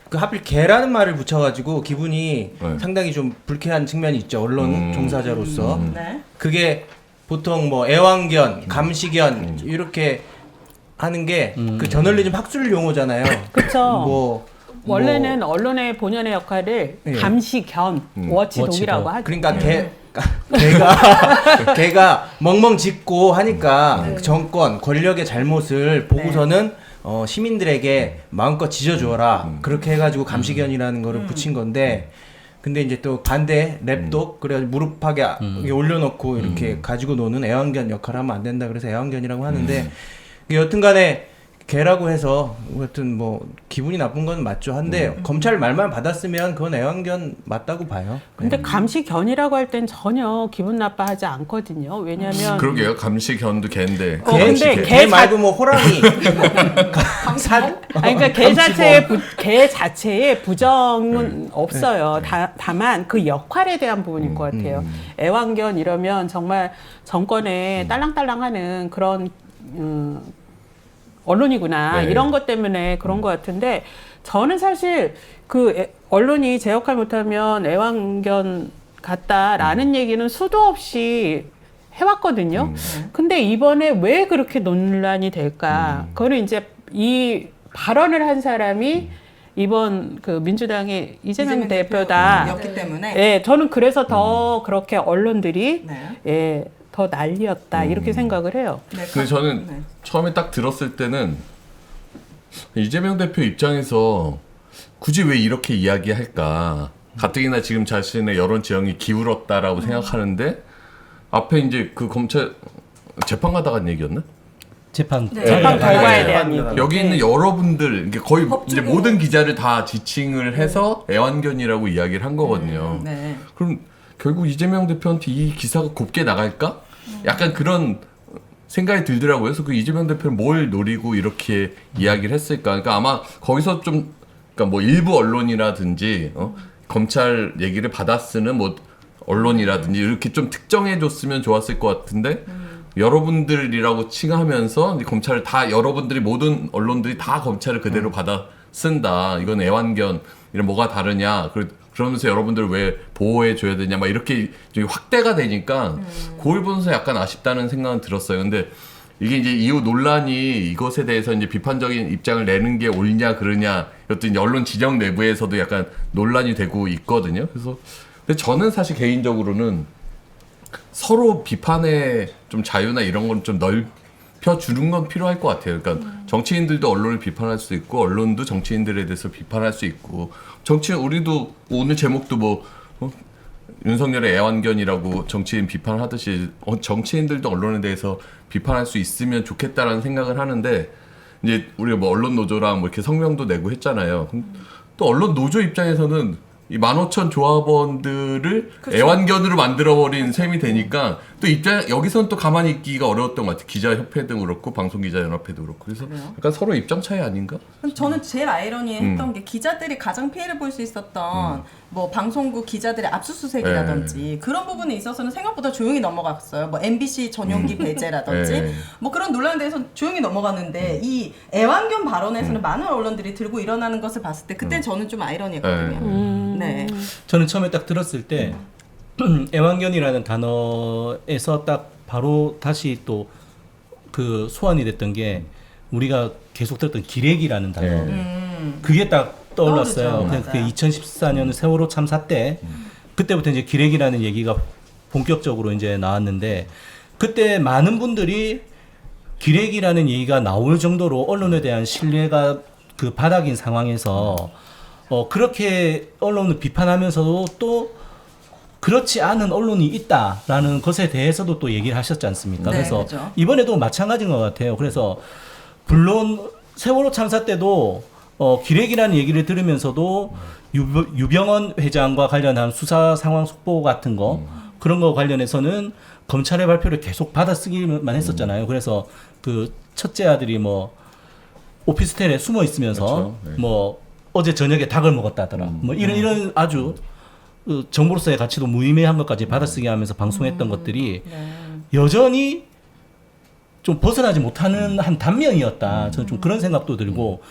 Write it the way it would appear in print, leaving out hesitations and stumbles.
그 하필 개라는 말을 붙여가지고 기분이 네. 상당히 좀 불쾌한 측면이 있죠. 언론 종사자로서. 네. 그게 보통 뭐 애완견, 감시견 이렇게 하는 게 그 저널리즘 학술 용어잖아요. 그렇죠. 뭐 원래는 언론의 본연의 역할을 예. 감시견, 워치독이라고 하죠. 그러니까 걔가 멍멍 짖고 하니까 그 정권 권력의 잘못을 보고서는 시민들에게 마음껏 짖어주어라 그렇게 해가지고 감시견이라는 거를 붙인 건데 근데 이제 또 반대 랩독 그래가지고 무릎팍에 올려놓고 이렇게 가지고 노는 애완견 역할을 하면 안 된다 그래서 애완견이라고 하는데 여튼간에 개라고 해서 여튼 뭐 기분이 나쁜 건 맞죠. 한데 검찰 말만 받았으면 그건 애완견 맞다고 봐요. 근데 감시견이라고 할 땐 전혀 기분 나빠하지 않거든요. 왜냐하면 그러게요. 감시견도 개인데. 근데 개 말고 뭐 호랑이 아니, 그러니까 개 자체에 부정은 없어요. 다만 그 역할에 대한 부분인 것 같아요. 애완견 이러면 정말 정권에 딸랑딸랑하는 그런 언론이구나 네. 이런 것 때문에 그런 것 같은데 저는 사실 그 언론이 제 역할 못하면 애완견 같다라는 얘기는 수도 없이 해왔거든요. 근데 이번에 왜 그렇게 논란이 될까? 그거는 이제 이 발언을 한 사람이 이번 그 민주당의 이재명 대표다. 였기 때문에. 예, 저는 그래서 더 그렇게 언론들이 네. 예, 더 난리였다 이렇게 생각을 해요. 네, 근데 저는 네. 처음에 딱 들었을 때는 이재명 대표 입장에서 굳이 왜 이렇게 이야기할까? 가뜩이나 지금 자신의 여론 지형이 기울었다라고 생각하는데 앞에 이제 그 검찰 재판 가다간 얘기였나? 재판 결과에 대한 얘기. 여기 있는 여러분들 이게 거의 이제 법조계. 모든 기자를 다 지칭을 해서 애완견이라고 이야기를 한 거거든요. 네. 그럼 결국 이재명 대표한테 이 기사가 곱게 나갈까? 약간 그런 생각이 들더라고요. 그래서 그 이재명 대표는 뭘 노리고 이렇게 이야기를 했을까? 그러니까 아마 거기서 좀, 그러니까 뭐 일부 언론이라든지 검찰 얘기를 받아쓰는 뭐 언론이라든지 이렇게 좀 특정해줬으면 좋았을 것 같은데 여러분들이라고 칭하면서 검찰을 다 여러분들이 모든 언론들이 다 검찰을 그대로 받아 쓴다. 이건 애완견 이런 뭐가 다르냐? 그러면서 여러분들을 왜 보호해 줘야 되냐? 막 이렇게 좀 확대가 되니까 그걸 보면서 약간 아쉽다는 생각은 들었어요. 근데 이게 이제 이후 논란이 이것에 대해서 이제 비판적인 입장을 내는 게 옳냐 그러냐 어떤 언론 진영 내부에서도 약간 논란이 되고 있거든요. 그래서 근데 저는 사실 개인적으로는 서로 비판의 좀 자유나 이런 건 좀 넓혀주는 건 필요할 것 같아요. 그러니까 정치인들도 언론을 비판할 수 있고 언론도 정치인들에 대해서 비판할 수 있고 정치인 우리도 오늘 제목도 뭐 윤석열의 애완견이라고 정치인 비판하듯이 정치인들도 언론에 대해서 비판할 수 있으면 좋겠다라는 생각을 하는데 이제 우리가 뭐 언론 노조랑 뭐 이렇게 성명도 내고 했잖아요. 또 언론 노조 입장에서는 이 15,000 조합원들을 그쵸. 애완견으로 만들어버린 셈이 되니까 또 여기서는 또 가만히 있기가 어려웠던 것 같아요. 기자협회도 그렇고 방송기자연합회도 그렇고 그래서 그래요? 약간 서로 입장 차이 아닌가? 그럼 저는 제일 아이러니했던 게 기자들이 가장 피해를 볼 수 있었던 뭐 방송국 기자들의 압수수색이라든지 그런 부분에 있어서는 생각보다 조용히 넘어갔어요. 뭐 MBC 전용기 배제라든지 네. 뭐 그런 논란에 대해서 조용히 넘어갔는데 이 애완견 발언에서는 많은 언론들이 들고 일어나는 것을 봤을 때 그때 저는 좀 아이러니했거든요. 네. 저는 처음에 딱 들었을 때 애완견이라는 단어에서 딱 바로 다시 또 그 소환이 됐던 게 우리가 계속 들었던 기레기라는 단어 그게 딱 떠올랐어요. 떠오르죠. 그냥 그게 맞아요. 2014년 세월호 참사 때 그때부터 이제 기레기라는 얘기가 본격적으로 이제 나왔는데 그때 많은 분들이 기레기라는 얘기가 나올 정도로 언론에 대한 신뢰가 그 바닥인 상황에서 그렇게 언론을 비판하면서도 또 그렇지 않은 언론이 있다라는 것에 대해서도 또 얘기를 하셨지 않습니까? 네, 그래서 그렇죠. 이번에도 마찬가지인 것 같아요. 그래서 물론 세월호 참사 때도 기레기라는 얘기를 들으면서도 유병헌 회장과 관련한 수사 상황 속보 같은 거 그런 거 관련해서는 검찰의 발표를 계속 받아쓰기만 했었잖아요. 그래서 그 첫째 아들이 뭐 오피스텔에 숨어 있으면서 그렇죠. 네. 뭐 어제 저녁에 닭을 먹었다더라. 뭐 이런 아주 그 정보로서의 가치도 무의미한 것까지 받아쓰기 하면서 방송했던 것들이 여전히 좀 벗어나지 못하는 한 단면이었다. 저는 좀 그런 생각도 들고